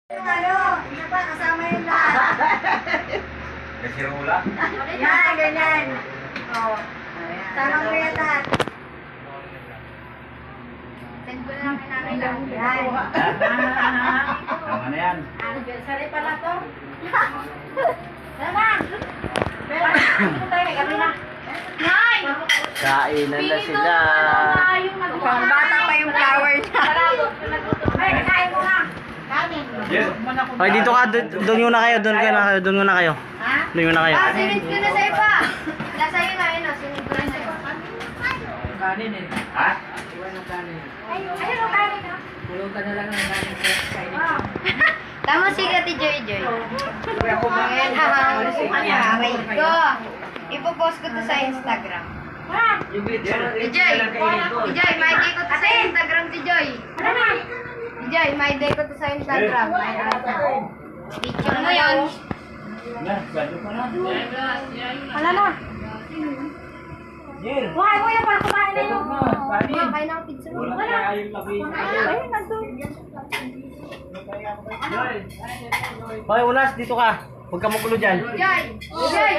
Ano pa, kasama yung lahat. Kasi rula. Yan, ganyan. Oo. Tamang kaya lahat. Send ko lang kay nanay lang. Yan. Tama na yan. Anniversary pala to. Tama. Pero, dito tayo, gabi na. Nay! Kainan na sila. Mukhang bata pa yung flower niya. Ay, kain mo na. Kanin. Yes. Ay, dito ka. Doon muna kayo. Doon muna kayo. Doon muna kayo. Ha? Doon muna kayo. Ah, sinid ko na sa iba. Nasa iyo na, yun o. Sinid ko na sa iba. Kanin eh. Ha? Iwan ng kanin. Ayun o, kanin ha. Kulong ka na lang ng kanin sa kainin. Tama si Kati Joy Joy. Kaya kumain. Aray ko. Ipopost ko to sa Instagram. Yung glitcher. Joy, Joy, may day ko to sa Instagram si Joy. Joy, may day ko to sa Instagram. Picture mo yun. Na, bado pa na. Wala na. Jir. Buhay mo yan para kumain na yun. Kanin. Kain ng pizza mo. Wala Wala. kaya yung labi. Ayun, nandun. Hoy, Unas, dito ka. Huwag ka magulo dyan. Joy, Joy.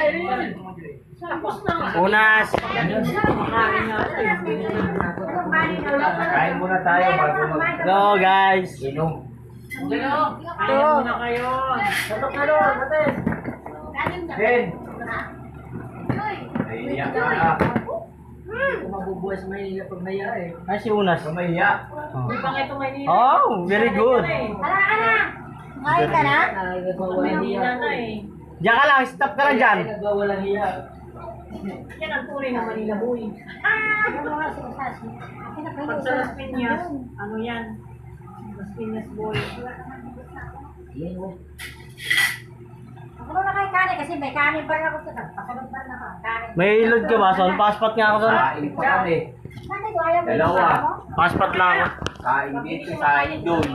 Unas. Kain muna tayo bago mag... Go, guys. Inom. Ayaw mo na kayo. Tatok na doon. Ate. Ben. Naiiyak ka na. Kung mabubuhay sa Maynila pag naya eh. Ay, si Unas. Sumaiyak. Hindi pa nga ito Maynila. Oh, very good. Hala ka na. Kain ka na? Nagwawalang hiya na eh. Diyan ka lang. Stop ka lang dyan. Nagwawalang hiya. Yan ang tunay na Manila boy. Pag sa Las Piñas, ano yan? Las Piñas boy. Ako na kay kanin kasi may kanin pa rin ako sa pasalong pa na ako. Kanin. May load ka ba, Son? Passport nga ako, Son. Kain pa kami. Nanay ko ayaw mo. Dalawa. Passport lang ako. Kain dito, kain doon.